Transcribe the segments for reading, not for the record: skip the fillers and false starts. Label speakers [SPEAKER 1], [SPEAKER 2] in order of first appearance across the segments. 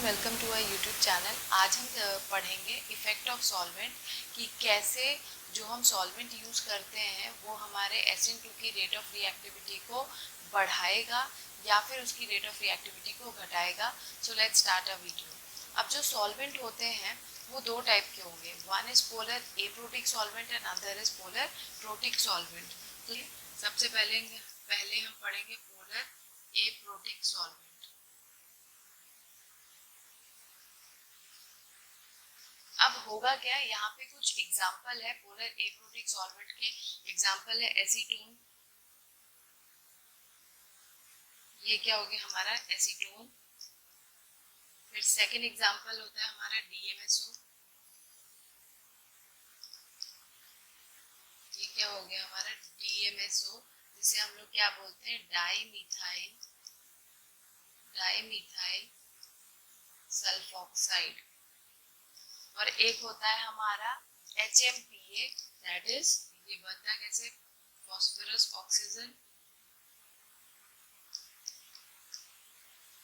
[SPEAKER 1] Welcome to our YouTube channel. आज हम पढ़ेंगे इफ़ेक्ट ऑफ सॉल्वेंट कि कैसे जो हम सॉल्वेंट यूज़ करते हैं वो हमारे SN2 की रेट ऑफ रिएक्टिविटी को बढ़ाएगा या फिर उसकी रेट ऑफ रिएक्टिविटी को घटाएगा। So let's start a video. अब जो सॉल्वेंट होते हैं वो दो टाइप के होंगे, one is polar aprotic solvent and other is polar protic solvent. तो सबसे पहले हम पढ़ेंगे पोलर एप्रोटिक सॉल्वेंट। अब होगा क्या, यहाँ पे कुछ एग्जाम्पल है पोलर एप्रोटिक सॉल्वेंट के। एग्जाम्पल है एसीटोन, ये क्या हो गया हमारा एसीटोन। फिर सेकंड एग्जाम्पल होता है हमारा DMSO, ये क्या हो गया हमारा DMSO, जिसे हम लोग क्या बोलते हैं डाईमीथाइल सल्फोक्साइड। और एक होता है हमारा HMPA, दैट इज ये बनता कैसे, फॉस्फोरस ऑक्सीजन।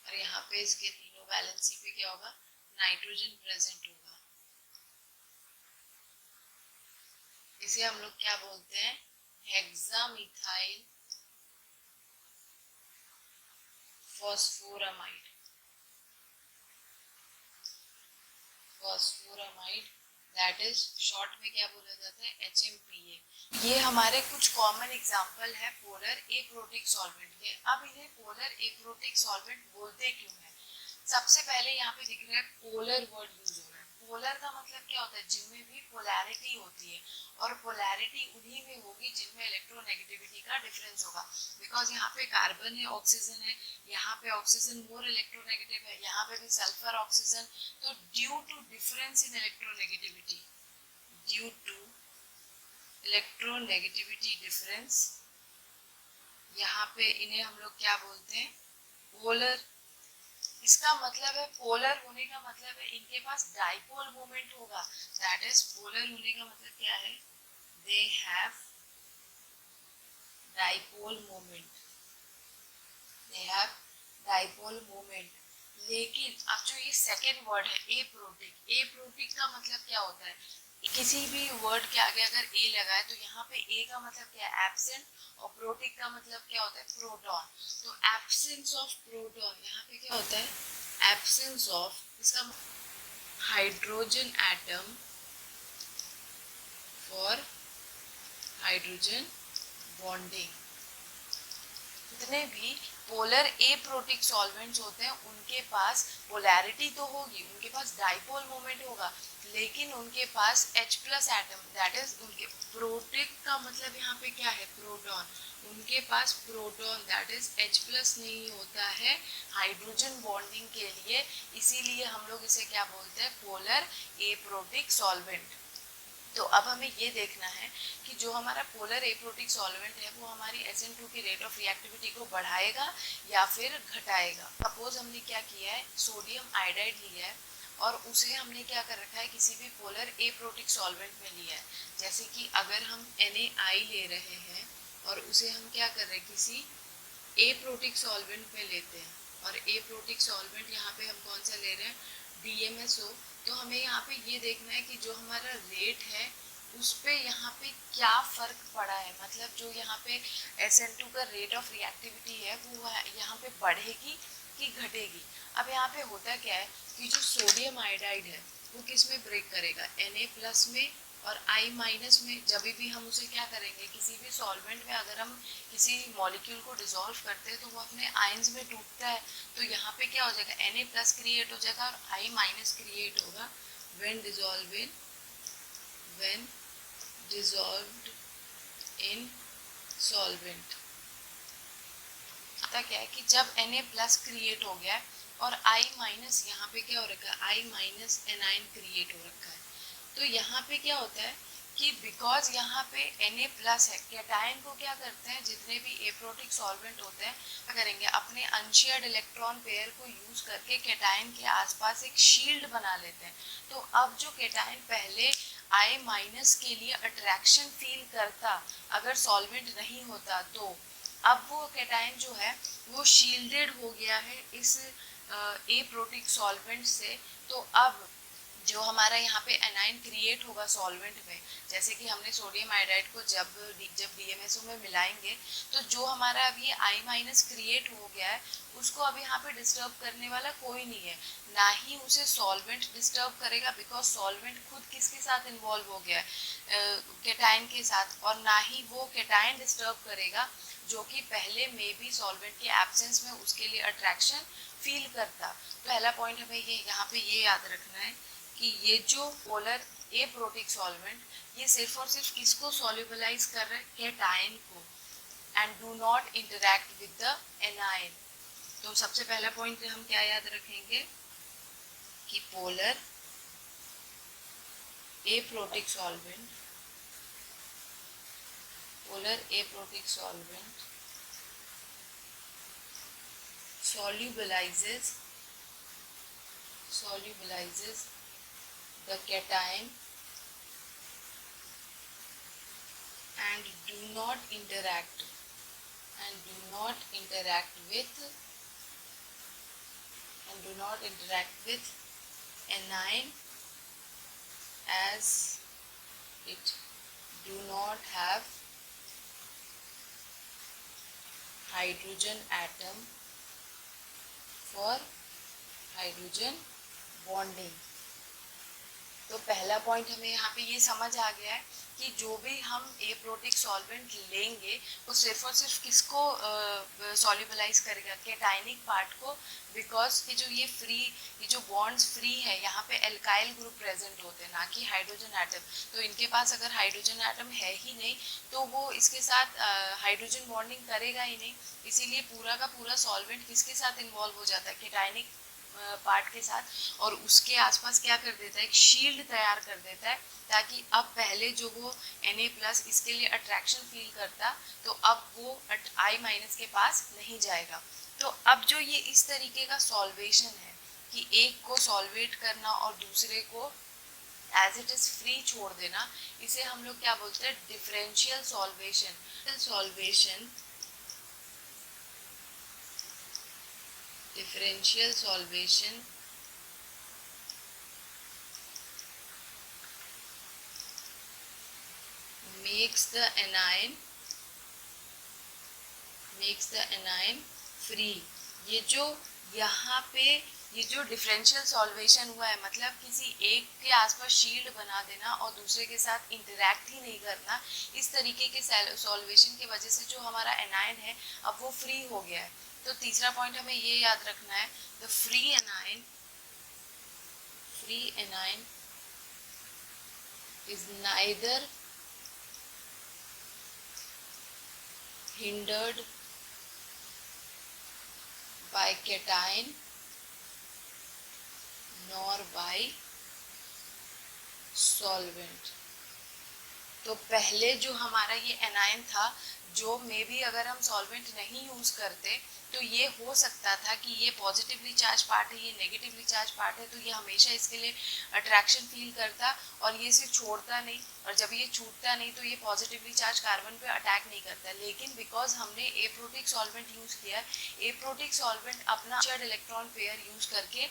[SPEAKER 1] और यहाँ पे इसके तीनों वैलेंसी पे क्या होगा, नाइट्रोजन प्रेजेंट होगा। इसे हम लोग क्या बोलते हैं, हेक्सामिथाइल फॉस्फोरामाइड। दैट इज शॉर्ट में क्या बोला जाता है, HMPA। ये हमारे कुछ कॉमन एग्जांपल है पोलर एप्रोटिक सॉल्वेंट के। अब इन्हें पोलर एप्रोटिक सॉल्वेंट बोलते क्यों है? सबसे पहले यहाँ पे दिख रहा है पोलर वर्ड यूज हो रहा है। पोलर का मतलब क्या होता है, जिनमें भी पोलैरिटी होती है, और पोलैरिटी उन्हीं में होगी जिनमें इलेक्ट्रोनेगेटिविटी का डिफरेंस होगा। बिकॉज यहाँ पे कार्बन है, ऑक्सीजन है, यहाँ पे ऑक्सीजन मोर इलेक्ट्रोनेगेटिव है, यहाँ पे भी सल्फर ऑक्सीजन। तो due to difference in electronegativity, difference, यहाँ पे इन्हें हम लोग क्या बोलते हैं, पोलर। इसका मतलब है पोलर होने का मतलब है इनके पास डाइपोल मोमेंट होगा। दैट इज पोलर होने का मतलब क्या है, दे हैव डाइपोल मोमेंट। लेकिन अब जो ये सेकेंड वर्ड है एप्रोटिक का मतलब क्या होता है, किसी भी वर्ड के आगे अगर ए लगा है तो यहाँ पे ए का मतलब क्या है, एब्सेंट, और प्रोटिक का मतलब क्या होता है, प्रोटॉन। तो एब्सेंस ऑफ प्रोटॉन, यहाँ पे क्या होता है, एब्सेंस ऑफ, इसका hydrogen atom for hydrogen bonding. जितने भी पोलर एप्रोटिक सॉल्वेंट्स होते हैं उनके पास पोलैरिटी तो होगी, उनके पास डाइपोल मोमेंट होगा, लेकिन उनके पास H+ एटम, दैट इज उनके प्रोटिक का मतलब यहाँ पे क्या है, प्रोटॉन। उनके पास प्रोटॉन दैट इज H+ नहीं होता है हाइड्रोजन बॉन्डिंग के लिए, इसीलिए हम लोग इसे क्या बोलते हैं, पोलर एप्रोटिक सॉल्वेंट। तो अब हमें ये देखना है कि जो हमारा पोलर एप्रोटिक सॉल्वेंट है वो हमारी SN2 की रेट ऑफ रिएक्टिविटी को बढ़ाएगा या फिर घटाएगा। सपोज हमने क्या किया है, सोडियम आयोडाइड लिया है और उसे हमने क्या कर रखा है, किसी भी पोलर एप्रोटिक सॉल्वेंट में लिया है। जैसे कि अगर हम NaI ले रहे हैं और उसे हम क्या कर रहे हैं, किसी एप्रोटिक सॉल्वेंट में लेते हैं, और एप्रोटिक सॉल्वेंट यहाँ पे हम कौन सा ले रहे हैं, DMSO। तो हमें यहाँ पे ये देखना है कि जो हमारा रेट है उस पे यहाँ पे क्या फ़र्क पड़ा है, मतलब जो यहाँ पे SN2 का रेट ऑफ रिएक्टिविटी है वो यहाँ पे बढ़ेगी कि घटेगी। अब यहाँ पे होता क्या है कि जो सोडियम आयोडाइड है वो किस में ब्रेक करेगा, Na+ में और I- में। जब भी हम उसे क्या करेंगे, किसी भी सॉल्वेंट में अगर हम किसी मॉलिक्यूल को डिसॉल्व करते हैं तो वो अपने आयंस में टूटता है। तो यहाँ पे क्या हो जाएगा, Na+ क्रिएट हो जाएगा और I- क्रिएट होगा when dissolved in solvent। आता क्या है कि जब Na+ क्रिएट हो गया है और I- यहाँ पे क्या हो रखा है, I- anion क्रिएट हो रखा है। तो यहाँ पे क्या होता है कि बिकॉज यहाँ पे Na+ है, कैटायन को क्या करते हैं, जितने भी एप्रोटिक सॉल्वेंट होते हैं क्या करेंगे, अपने अनशेयर्ड इलेक्ट्रॉन पेयर को यूज करके कैटायन के आसपास एक शील्ड बना लेते हैं। तो अब जो कैटायन पहले I- के लिए अट्रैक्शन फील करता अगर सॉल्वेंट नहीं होता, तो अब वो कैटायन जो है वो शील्डेड हो गया है इस एप्रोटिक सॉल्वेंट से, तो अब जो हमारा यहाँ पे एनाइन क्रिएट होगा सॉल्वेंट में, जैसे कि हमने सोडियम आयोडाइड को जब DMSO में मिलाएंगे, तो जो हमारा अभी I- क्रिएट हो गया है उसको अब यहाँ पे डिस्टर्ब करने वाला कोई नहीं है, ना ही उसे सॉल्वेंट डिस्टर्ब करेगा, बिकॉज सॉल्वेंट खुद किसके साथ इन्वॉल्व हो गया है, केटाइन के साथ, और ना ही वो केटाइन डिस्टर्ब करेगा जो कि पहले में भी सॉल्वेंट के एब्सेंस में उसके लिए अट्रैक्शन फील करता। पहला पॉइंट हमें ये यहाँ पे ये याद रखना है कि ये जो पोलर एप्रोटिक सॉल्वेंट, ये सिर्फ और सिर्फ किसको सॉल्युबलाइज कर रहा है, केटाइन को, and do not interact with the A9. तो सबसे पहला पॉइंट हम क्या याद रखेंगे कि polar aprotic solvent, polar aprotic solvent solubilizes the cation and do not interact with anion, as it do not have hydrogen atom for hydrogen bonding। तो पहला पॉइंट हमें यहाँ पे ये समझ आ गया है कि जो भी हम एप्रोटिक सॉल्वेंट लेंगे वो सिर्फ और सिर्फ किसको सॉल्युबलाइज करेगा, केटाइनिक पार्ट को, बिकॉज कि जो ये जो बॉन्ड्स फ्री है, यहाँ पे एल्काइल ग्रुप प्रेजेंट होते हैं, ना कि हाइड्रोजन एटम। तो इनके पास अगर हाइड्रोजन एटम है ही नहीं तो वो इसके साथ हाइड्रोजन बॉन्डिंग करेगा ही नहीं, इसीलिए पूरा का पूरा सॉल्वेंट किसके साथ इन्वॉल्व हो जाता है, केटाइनिक पार्ट के साथ, और उसके आसपास क्या कर देता है, एक शील्ड तैयार कर देता है, ताकि अब पहले जो वो Na+ इसके लिए अट्रैक्शन फील करता, तो अब वो I- के पास नहीं जाएगा। तो अब जो ये इस तरीके का सॉल्वेशन है कि एक को सॉल्वेट करना और दूसरे को एज इट इज फ्री छोड़ देना, इसे हम लोग क्या बोलते हैं, differential solvation. differential solvation makes the anion free। ये जो यहाँ पे ये जो डिफरेंशियल सॉल्वेशन हुआ है, मतलब किसी एक के आसपास शील्ड बना देना और दूसरे के साथ इंटरैक्ट ही नहीं करना, इस तरीके के सॉल्वेशन की वजह से जो हमारा एनायन है अब वो फ्री हो गया है। तो तीसरा पॉइंट हमें ये याद रखना है, the free anion is neither hindered by cation nor by solvent। तो पहले जो हमारा ये एनायन था, जो मे बी अगर हम सॉल्वेंट नहीं यूज करते तो ये हो सकता था कि ये पॉजिटिवली चार्ज पार्ट है, ये नेगेटिवली चार्ज पार्ट है, तो ये हमेशा इसके लिए अट्रैक्शन फील करता और ये इसे छोड़ता नहीं, और जब ये छूटता नहीं तो ये पॉजिटिवली चार्ज कार्बन पे अटैक नहीं करता। लेकिन बिकॉज हमने एप्रोटिक सॉल्वेंट यूज किया, एप्रोटिक सॉल्वेंट अपना शेयर्ड इलेक्ट्रॉन पेयर यूज करके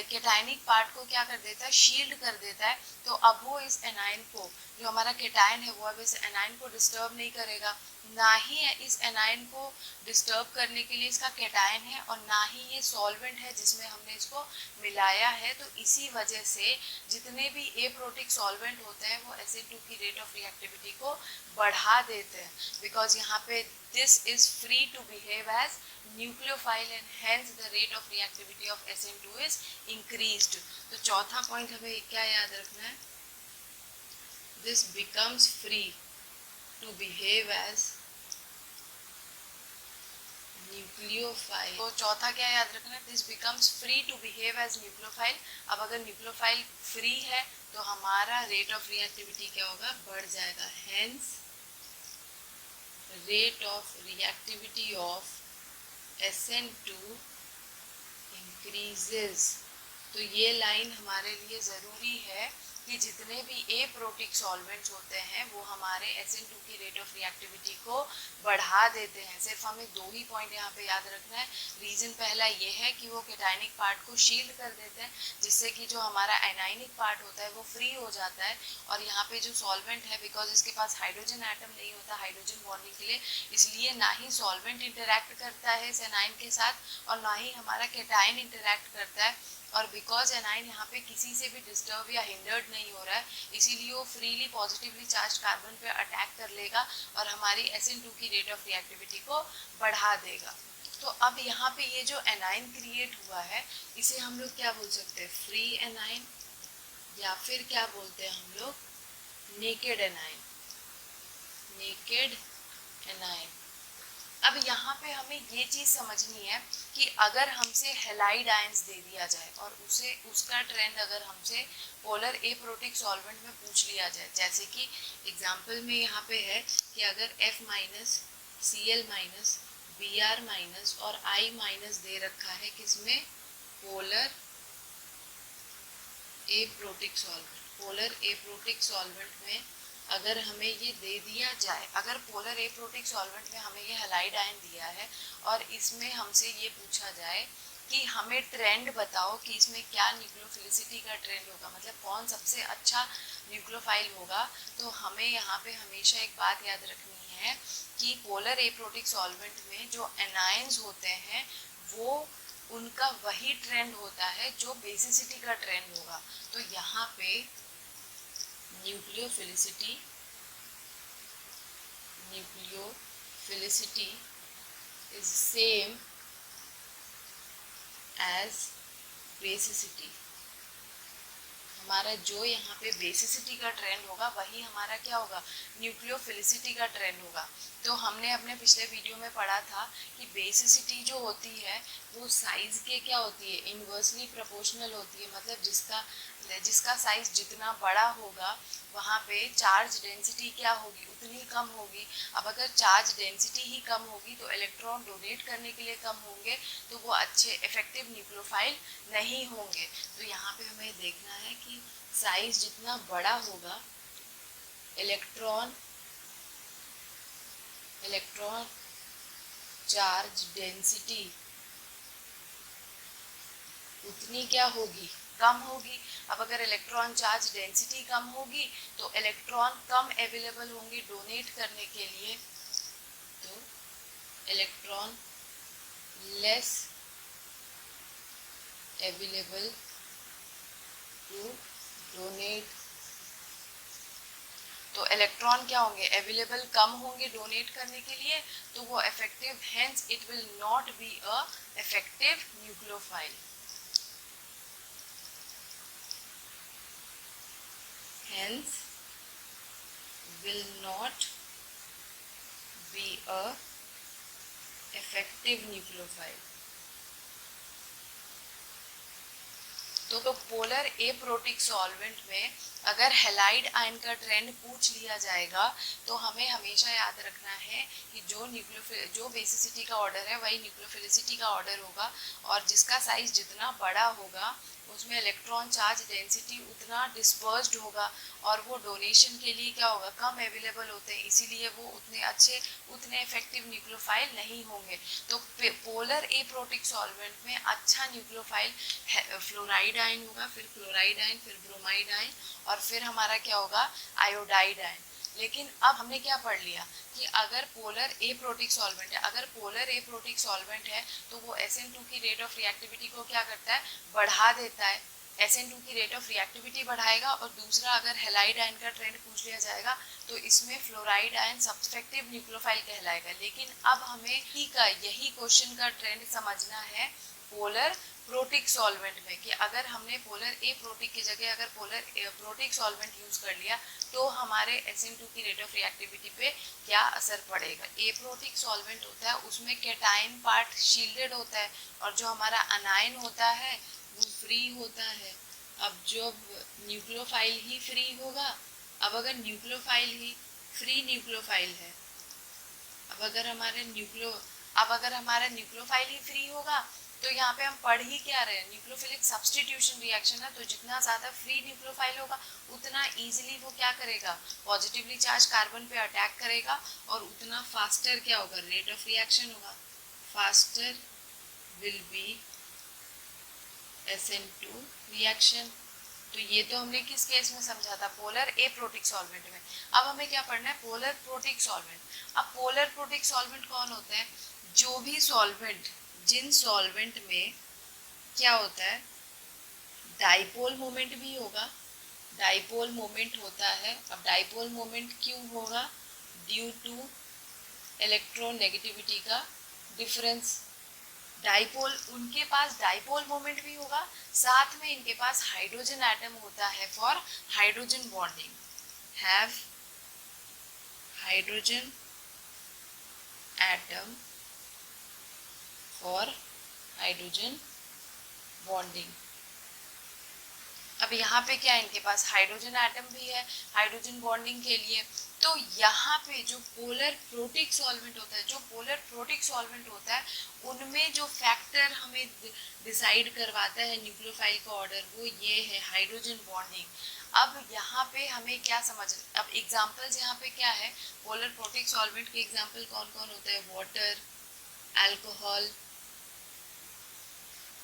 [SPEAKER 1] केटाइनिक पार्ट को क्या कर देता है, शील्ड कर देता है। तो अब वो इस एनायन को, जो हमारा केटायन है, वो अब इस एनायन को डिस्टर्ब नहीं करेगा, ना ही इस एनायन को डिस्टर्ब करने के लिए इसका केटायन है, और ना ही ये सॉल्वेंट है जिसमें हमने इसको मिलाया है। तो इसी वजह से जितने भी एप्रोटिक सॉल्वेंट होते हैं वो SN2 की रेट ऑफ रिएक्टिविटी को बढ़ा देते हैं, बिकॉज यहाँ पे this is free to behave as nucleophile and hence the rate of reactivity of SN2 is increased. तो चौथा पॉइंट हमें क्या याद रखना है, this becomes free to behave as nucleophile. तो चौथा क्या याद रखना है, this becomes free to behave as nucleophile. अब अगर न्यूक्लियोफाइल फ्री है तो हमारा रेट ऑफ रिएक्टिविटी क्या होगा, बढ़ जाएगा, hence rate of reactivity of SN2 increases. तो ये लाइन हमारे लिए ज़रूरी है कि जितने भी ए प्रोटिक सॉल्वेंट्स होते हैं वो हमारे SN2 की रेट ऑफ रिएक्टिविटी को बढ़ा देते हैं। सिर्फ हमें दो ही पॉइंट यहाँ पे याद रखना है। रीजन पहला ये है कि वो कैटायनिक पार्ट को शील्ड कर देते हैं, जिससे कि जो हमारा एनायनिक पार्ट होता है वो फ्री हो जाता है। और यहाँ पे जो सॉल्वेंट है, बिकॉज इसके पास हाइड्रोजन एटम नहीं होता हाइड्रोजन बॉन्डिंग के लिए, इसलिए ना ही सॉल्वेंट इंटरैक्ट करता है इस एनाइन के साथ और ना ही हमारा कैटायन इंटरैक्ट करता है। और बिकॉज एनाइन यहाँ पे किसी से भी डिस्टर्ब या हिंडर्ड नहीं हो रहा है, इसीलिए वो फ्रीली पॉजिटिवली चार्ज कार्बन पे अटैक कर लेगा और हमारी SN2 की रेट ऑफ रिएक्टिविटी को बढ़ा देगा। तो अब यहाँ पे ये जो एनाइन क्रिएट हुआ है इसे हम लोग क्या बोल सकते हैं, फ्री एनाइन, या फिर क्या बोलते हैं हम लोग, नेकेड एनाइन, नेकेड एनाइन। अब यहाँ पे हमें ये चीज़ समझनी है कि अगर हमसे हेलाइड आयंस दे दिया जाए और उसका ट्रेंड अगर हमसे पोलर एप्रोटिक सॉल्वेंट में पूछ लिया जाए, जैसे कि एग्जांपल में यहाँ पे है कि अगर F minus, Cl minus, Br minus और I माइनस दे रखा है किसमें, polar aprotic solvent, polar aprotic solvent में अगर हमें ये दे दिया जाए, अगर पोलर एप्रोटिक सॉल्वेंट में हमें ये हैलाइड आयन दिया है और इसमें हमसे ये पूछा जाए कि हमें ट्रेंड बताओ कि इसमें क्या न्यूक्लियोफिलिसिटी का ट्रेंड होगा, मतलब कौन सबसे अच्छा न्यूक्लियोफाइल होगा, तो हमें यहाँ पे हमेशा एक बात याद रखनी है कि पोलर एप्रोटिक सॉल्वेंट में जो एनायंस होते हैं वो उनका वही ट्रेंड होता है जो बेसिसिटी का ट्रेंड होगा। तो यहाँ पे nucleophilicity is same as basicity। हमारा जो यहाँ पे बेसिसिटी का ट्रेंड होगा वही हमारा क्या होगा, न्यूक्लियोफिलिसिटी का ट्रेंड होगा। तो हमने अपने पिछले वीडियो में पढ़ा था कि बेसिसिटी जो होती है वो साइज के क्या होती है, इन्वर्सली प्रोपोर्शनल होती है, मतलब जिसका साइज जितना बड़ा होगा वहाँ पे चार्ज डेंसिटी क्या होगी, उतनी कम होगी। अब अगर चार्ज डेंसिटी ही कम होगी तो इलेक्ट्रॉन डोनेट करने के लिए कम होंगे, तो वो अच्छे इफेक्टिव न्यूक्लियोफाइल नहीं होंगे। तो यहाँ पे हमें देखना है कि साइज जितना बड़ा होगा इलेक्ट्रॉन चार्ज डेंसिटी उतनी क्या होगी, कम होगी। अब अगर इलेक्ट्रॉन चार्ज डेंसिटी कम होगी तो इलेक्ट्रॉन कम अवेलेबल होंगे डोनेट करने के लिए, तो electron less available to donate. तो इलेक्ट्रॉन क्या होंगे, अवेलेबल कम होंगे डोनेट करने के लिए, तो वो effective, hence it will not be a effective nucleophile. Hence will not be a effective nucleophile। तो पोलर एप्रोटिक सॉल्वेंट में अगर हैलाइड आयन का ट्रेंड पूछ लिया जाएगा तो हमें हमेशा याद रखना है कि जो बेसिसिटी का ऑर्डर है वही न्यूक्लियोफिलिसिटी का ऑर्डर होगा, और जिसका साइज जितना बड़ा होगा उसमें इलेक्ट्रॉन चार्ज डेंसिटी उतना डिस्पर्स्ड होगा और वो डोनेशन के लिए क्या होगा, कम अवेलेबल होते हैं, इसीलिए वो उतने अच्छे, उतने इफेक्टिव न्यूक्लियोफाइल नहीं होंगे। तो पोलर एप्रोटिक सॉल्वेंट में अच्छा न्यूक्लियोफाइल फ्लोराइड आयन होगा, फिर क्लोराइड आयन, फिर ब्रोमाइड आयन और फिर हमारा क्या होगा, आयोडाइड आयन। लेकिन अब हमने क्या पढ़ लिया कि अगर पोलर एप्रोटिक सॉल्वेंट है, अगर पोलर एप्रोटिक सॉल्वेंट है तो वो SN2 की रेट ऑफ रिएक्टिविटी को क्या करता है, बढ़ा देता है। SN2 की रेट ऑफ रिएक्टिविटी बढ़ाएगा। और दूसरा, अगर हैलाइड आयन का ट्रेंड पूछ लिया जाएगा तो इसमें फ्लोराइड आयन सब्सट्रैक्टिव न्यूक्लियोफाइल कहलाएगा। लेकिन अब हमें यही क्वेश्चन का ट्रेंड समझना है पोलर प्रोटिक सॉल्वेंट में, कि अगर हमने पोलर एप्रोटिक की जगह अगर पोलर प्रोटिक सॉल्वेंट यूज कर लिया तो हमारे SN2 की रेट ऑफ रिएक्टिविटी पे क्या असर पड़ेगा। एप्रोटिक सॉल्वेंट होता है उसमें कैटायन पार्ट शील्डेड होता है और जो हमारा अनायन होता है वो फ्री होता है। अब जब न्यूक्लियोफाइल ही फ्री होगा, अब अगर न्यूक्लियोफाइल ही फ्री न्यूक्लियोफाइल है, अब अगर हमारा न्यूक्लियोफाइल ही फ्री होगा तो यहाँ पे हम पढ़ ही क्या रहे हैं, न्यूक्लियोफिलिक सब्स्टिट्यूशन रिएक्शन है। तो जितना ज़्यादा फ्री न्यूक्लियोफाइल होगा उतना इजीली वो क्या करेगा, पॉजिटिवली चार्ज कार्बन पे अटैक करेगा और उतना फास्टर क्या होगा, रेट ऑफ रिएक्शन होगा, faster will be SN2 reaction. तो ये तो हमने किस केस में समझा था, पोलर एप्रोटिक सॉल्वेंट में। अब हमें क्या पढ़ना है, पोलर प्रोटिक सॉल्वेंट। अब पोलर प्रोटिक सॉल्वेंट कौन होते हैं, जो भी सॉल्वेंट, जिन सॉल्वेंट में क्या होता है, डाइपोल मोमेंट भी होगा, डाइपोल मोमेंट होता है। अब डाइपोल मोमेंट क्यों होगा, ड्यू टू इलेक्ट्रोनेगेटिविटी का डिफरेंस। डाइपोल, उनके पास डाइपोल मोमेंट भी होगा, साथ में इनके पास हाइड्रोजन एटम होता है for hydrogen bonding, have hydrogen atom for hydrogen bonding. अब यहाँ पे क्या है, इनके पास हाइड्रोजन एटम भी है हाइड्रोजन बॉन्डिंग के लिए। तो यहाँ पे जो पोलर प्रोटिक सॉल्वेंट होता है, जो पोलर प्रोटिक सॉल्वेंट होता है, उनमें जो फैक्टर हमें डिसाइड करवाता है न्यूक्लियोफाइल का ऑर्डर, वो ये है हाइड्रोजन बॉन्डिंग। अब यहाँ पे हमें क्या समझ, अब एग्जाम्पल्स यहाँ पे क्या है, पोलर प्रोटिक सॉल्वेंट के एग्जाम्पल कौन कौन होता है, वाटर, अल्कोहल,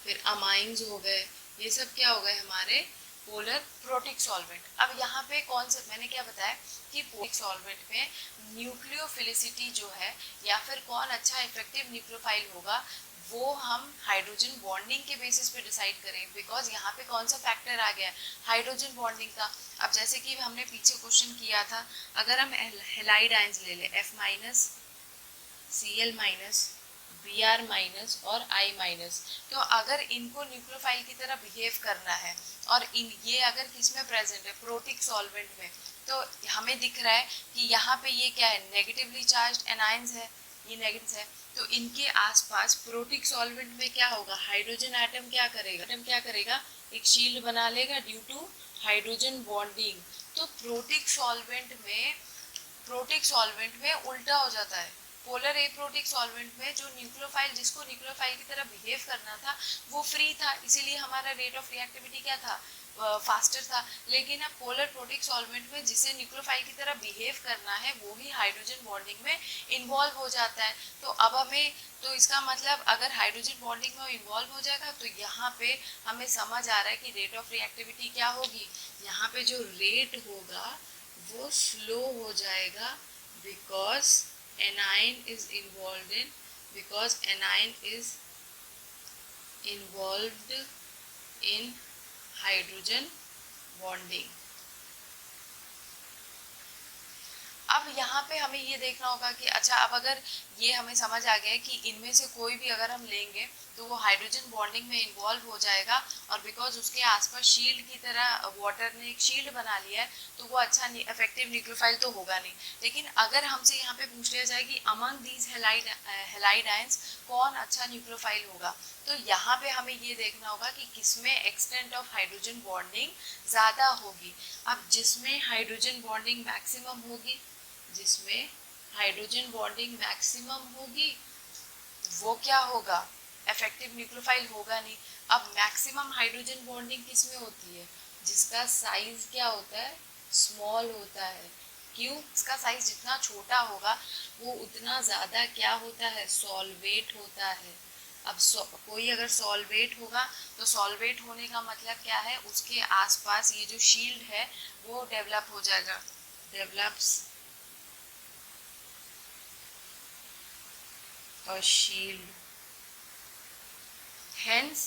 [SPEAKER 1] फिर अमाइंस हो गए, ये सब क्या हो गए हमारे पोलर प्रोटिक सॉल्वेंट। अब यहाँ पे कौन सा, मैंने क्या बताया कि प्रोटिक सॉल्वेंट में न्यूक्लियोफिलिसिटी जो है, या फिर कौन अच्छा इफेक्टिव न्यूक्लियोफाइल होगा, वो हम हाइड्रोजन बॉन्डिंग के बेसिस पे डिसाइड करें। बिकॉज यहाँ पे कौन सा फैक्टर आ गया, हाइड्रोजन बॉन्डिंग का। अब जैसे कि हमने पीछे क्वेश्चन किया था, अगर हम हेलाइड आयंस ले ले, F minus, Cl minus, Br minus और I माइनस, तो अगर इनको न्यूक्लियोफाइल की तरह बिहेव करना है और ये अगर किस में प्रेजेंट है, प्रोटिक सॉल्वेंट में, तो हमें दिख रहा है कि यहाँ पे ये क्या है, नेगेटिवली चार्ज्ड एनायंस है, ये नेगेटिव है। तो इनके आसपास प्रोटिक सॉल्वेंट में क्या होगा, हाइड्रोजन एटम क्या करेगा, एक शील्ड बना लेगा ड्यू टू हाइड्रोजन बॉन्डिंग। तो प्रोटिक सॉल्वेंट में उल्टा हो जाता है। पोलर एप्रोटिक सॉल्वेंट में जो न्यूक्लियोफाइल, जिसको न्यूक्लियोफाइल की तरह बिहेव करना था, वो फ्री था, इसीलिए हमारा रेट ऑफ रिएक्टिविटी क्या था, फास्टर था। लेकिन अब पोलर प्रोटिक सॉल्वेंट में जिसे न्यूक्लियोफाइल की तरह बिहेव करना है, वो ही हाइड्रोजन बॉन्डिंग में इन्वॉल्व हो जाता है। तो अब हमें, तो इसका मतलब अगर हाइड्रोजन बॉन्डिंग में इन्वॉल्व हो जाएगा, तो यहाँ पे हमें समझ आ रहा है कि रेट ऑफ रिएक्टिविटी क्या होगी, यहाँ पे जो रेट होगा वो स्लो हो जाएगा, because anion is involved in hydrogen bonding। अब यहाँ पे हमें ये देखना होगा कि अच्छा, अब अगर ये हमें समझ आ गया है कि इनमें से कोई भी अगर हम लेंगे तो वो हाइड्रोजन बॉन्डिंग में इन्वॉल्व हो जाएगा, और बिकॉज उसके आसपास शील्ड की तरह वाटर ने एक शील्ड बना लिया है, तो वो अच्छा इफेक्टिव न्यूक्लियोफाइल तो होगा नहीं। लेकिन अगर हमसे यहाँ पे पूछ लिया जाए कि अमंग दीज हेलाइड आयंस कौन अच्छा न्यूक्लियोफाइल होगा, तो यहाँ पे हमें ये देखना होगा कि किसमें एक्सटेंट ऑफ हाइड्रोजन बॉन्डिंग ज़्यादा होगी। अब जिसमें हाइड्रोजन बॉन्डिंग मैक्सिमम होगी, जिसमें हाइड्रोजन बॉन्डिंग मैक्सिमम होगी, वो क्या होगा, इफेक्टिव न्यूक्लियोफाइल होगा नहीं। अब मैक्सिमम हाइड्रोजन बॉन्डिंग किस में होती है, जिसका साइज क्या होता है, स्मॉल होता है। क्यों, इसका साइज जितना छोटा होगा वो उतना ज़्यादा क्या होता है, सॉल्वेट होता है। अब कोई अगर सॉल्वेट होगा, तो सॉल्वेट होने का मतलब क्या है, उसके आसपास ये जो शील्ड है वो डेवलप हो जाएगा, develops a shield, hence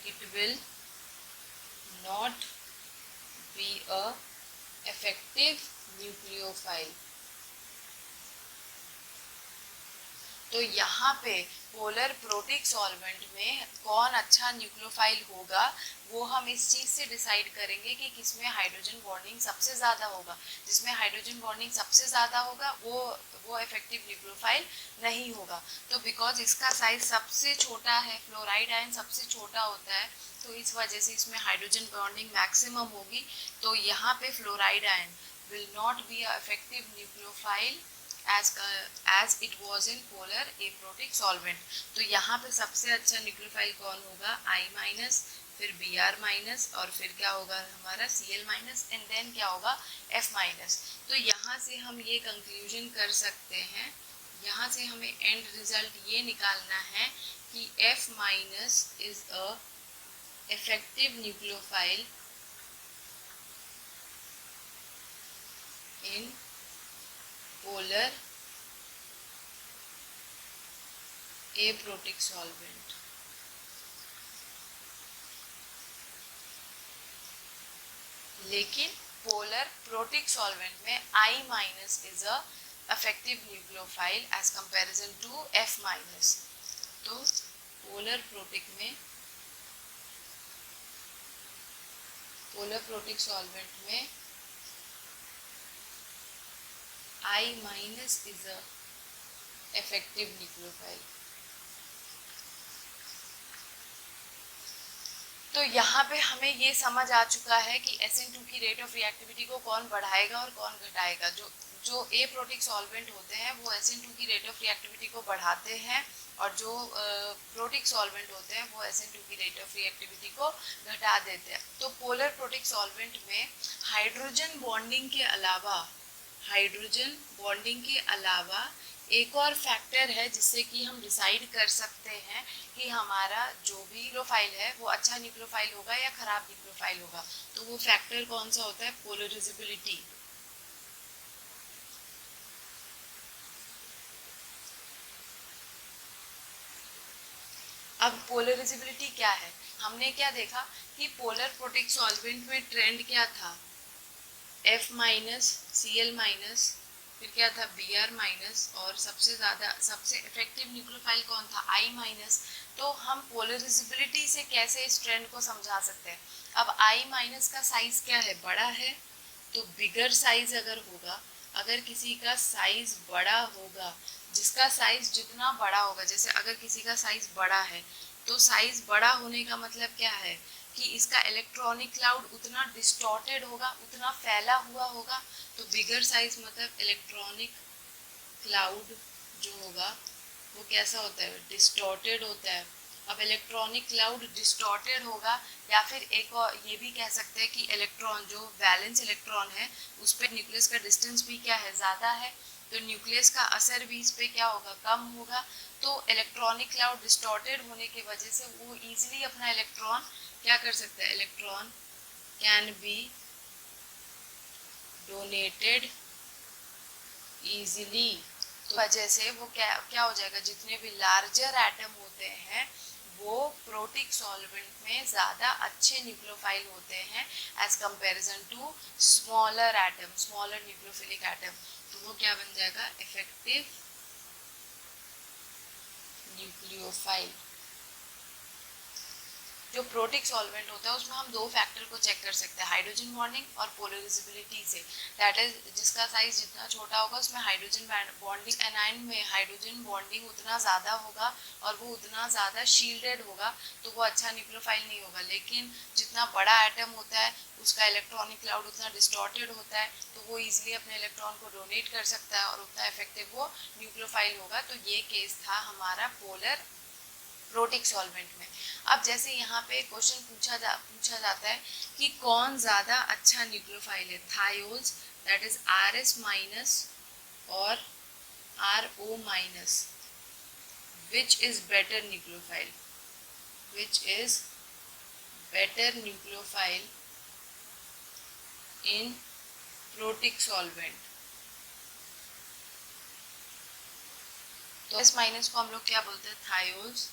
[SPEAKER 1] it will not be a effective nucleophile। तो यहाँ पे पोलर प्रोटिक सॉल्वेंट में कौन अच्छा न्यूक्लियोफाइल होगा, वो हम इस चीज़ से डिसाइड करेंगे कि किसमें हाइड्रोजन बॉन्डिंग सबसे ज़्यादा होगा। जिसमें हाइड्रोजन बॉन्डिंग सबसे ज़्यादा होगा वो इफेक्टिव न्यूक्लियोफाइल नहीं होगा। तो बिकॉज इसका साइज सबसे छोटा है, फ्लोराइड आयन सबसे छोटा होता है, तो इस वजह से इसमें हाइड्रोजन बॉन्डिंग मैक्सिमम होगी। तो यहाँ पे fluoride ion will not be a effective nucleophile as it was in polar aprotic solvent. तो यहाँ पे सबसे अच्छा न्यूक्लियोफाइल कौन होगा? I माइनस, फिर Br माइनस, और फिर क्या होगा हमारा Cl माइनस, एंड देन क्या होगा F माइनस. तो यहाँ से हम ये कंक्लूजन कर सकते हैं, यहाँ से हमें एंड रिजल्ट ये निकालना है कि F minus is a effective nucleophile in polar aprotic solvent. लेकिन पोलर प्रोटिक सॉल्वेंट में I minus is a effective nucleophile as comparison to F minus. तो पोलर प्रोटिक में, पोलर प्रोटिक सॉल्वेंट में I minus is a effective nucleophile. तो यहाँ पे हमें ये समझ आ चुका है कि SN2 की रेट ऑफ रिएक्टिविटी को कौन बढ़ाएगा और कौन घटाएगा. जो एप्रोटिक सॉल्वेंट होते हैं वो SN2 की रेट ऑफ रिएक्टिविटी को बढ़ाते हैं, और जो प्रोटिक सॉल्वेंट होते हैं वो SN2 की रेट ऑफ रिएक्टिविटी को घटा देते हैं. तो पोलर प्रोटिक सॉल्वेंट में हाइड्रोजन बॉन्डिंग के अलावा एक और फैक्टर है जिससे कि हम डिसाइड कर सकते हैं कि हमारा जो भी न्यूक्लियोफाइल है वो अच्छा न्यूक्लियोफाइल होगा या खराब न्यूक्लियोफाइल होगा. तो वो फैक्टर कौन सा होता है? पोलराइजेबिलिटी. अब पोलराइजेबिलिटी क्या है? हमने क्या देखा कि पोलर प्रोटिक सॉल्वेंट में ट्रेंड क्या था? F माइनस, Cl माइनस, फिर क्या था Br माइनस, और सबसे इफेक्टिव न्यूक्लियोफाइल कौन था? I minus. तो हम पोलराइजेबिलिटी से कैसे इस ट्रेंड को समझा सकते हैं? अब I माइनस का साइज क्या है? बड़ा है. तो बिगर साइज अगर किसी का साइज बड़ा होगा, जिसका साइज जितना बड़ा होगा, जैसे अगर किसी का साइज बड़ा है तो साइज बड़ा होने का मतलब क्या है कि इसका इलेक्ट्रॉनिक क्लाउड उतना डिस्टॉर्टेड होगा, उतना फैला हुआ होगा. तो बिगर साइज मतलब इलेक्ट्रॉनिक क्लाउड जो होगा वो कैसा होता है? डिस्टॉर्टेड होता है. अब इलेक्ट्रॉनिक क्लाउड डिस्टॉर्टेड होगा, या फिर एक और ये भी कह सकते हैं कि इलेक्ट्रॉन, जो वैलेंस इलेक्ट्रॉन है उस पर न्यूक्लियस का डिस्टेंस भी क्या है? ज़्यादा है. तो न्यूक्लियस का असर भी इस पे क्या होगा? कम होगा. तो इलेक्ट्रॉनिक क्लाउड डिस्टॉर्टेड होने की वजह से वो ईजिली अपना इलेक्ट्रॉन क्या कर सकता है? Electron can be donated easily. तो वजह से वो क्या हो जाएगा? जितने भी लार्जर एटम होते हैं वो प्रोटिक सॉल्वेंट में ज़्यादा अच्छे न्यूक्लियोफाइल होते हैं as comparison to smaller atom, smaller nucleophilic atom. तो वो क्या बन जाएगा? Effective nucleophile. जो प्रोटिक सॉल्वेंट होता है उसमें हम दो फैक्टर को चेक कर सकते हैं, हाइड्रोजन बॉन्डिंग और पोलराइजेबिलिटी से. दैट इज जिसका साइज जितना छोटा होगा उसमें हाइड्रोजन बॉन्डिंग, एनायन में हाइड्रोजन बॉन्डिंग उतना ज़्यादा होगा और वो उतना ज़्यादा शील्डेड होगा, तो वो अच्छा न्यूक्लियोफाइल नहीं होगा. लेकिन जितना बड़ा एटम होता है उसका इलेक्ट्रॉनिक क्लाउड उतना डिस्टॉर्टेड होता है, तो वो ईजिली अपने इलेक्ट्रॉन को डोनेट कर सकता है और उतना इफेक्टिव वो न्यूक्लियोफाइल होगा. तो ये केस था हमारा पोलर प्रोटिक सॉल्वेंट में. अब जैसे यहाँ पे क्वेश्चन पूछा जाता है कि कौन ज़्यादा अच्छा न्यूक्लियोफाइल है? Thiols, that is RS minus और RO minus. Which is better nucleophile? Which is better nucleophile in protic solvent? तो S माइनस को हम लोग क्या बोलते हैं? थायोल्स.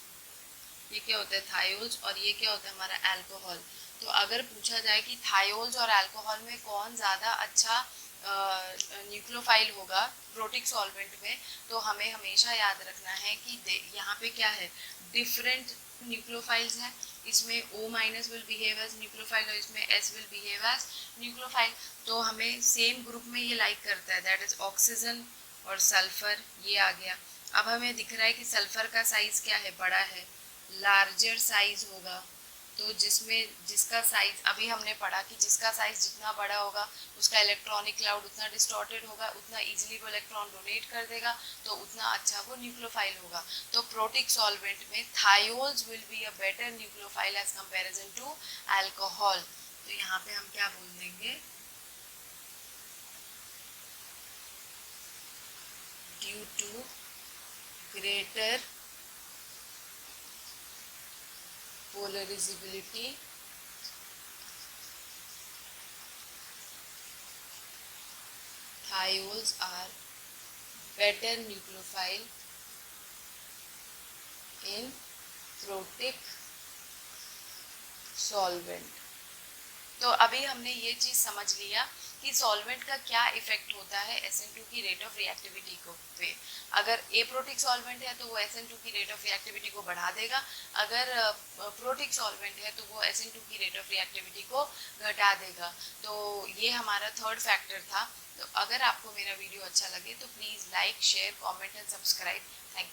[SPEAKER 1] ये क्या होता है? थायोल्स. और ये क्या होता है? हमारा अल्कोहल. तो अगर पूछा जाए कि थायोल्स और अल्कोहल में कौन ज़्यादा अच्छा न्यूक्लियोफाइल होगा प्रोटिक सॉल्वेंट में, तो हमें हमेशा याद रखना है कि यहाँ पे क्या है? डिफरेंट न्यूक्लियोफाइल्स हैं. इसमें O minus will behave as nucleophile और इसमें S will behave as nucleophile. तो हमें सेम ग्रुप में ये लाइक करता है, दैट इज ऑक्सीजन और सल्फर. ये आ गया. अब हमें दिख रहा है कि सल्फर का साइज क्या है? बड़ा है, लार्जर साइज होगा. तो जिसका साइज अभी हमने पढ़ा कि जिसका साइज जितना बड़ा होगा उसका इलेक्ट्रॉनिक क्लाउड उतना डिस्टॉर्टेड होगा, उतना इजीली वो इलेक्ट्रॉन डोनेट कर देगा, तो उतना अच्छा वो न्यूक्लियोफाइल होगा। तो प्रोटिक सॉल्वेंट में thiols will be a better nucleophile as comparison to alcohol. तो यहाँ पे हम क्या बोल देंगे, due to greater polarizability thiols are better nucleophile in protic solvent। तो अभी हमने ये चीज समझ लिया कि सॉल्वेंट का क्या इफेक्ट होता है SN2 की रेट ऑफ रिएक्टिविटी को पे। अगर एप्रोटिक सॉल्वेंट है तो वो SN2 की रेट ऑफ रिएक्टिविटी को बढ़ा देगा, अगर प्रोटिक सॉल्वेंट है तो वो SN2 की रेट ऑफ रिएक्टिविटी को घटा देगा। तो ये हमारा थर्ड फैक्टर था। तो अगर आपको मेरा वीडियो अच्छा लगे तो please like, share, comment and subscribe.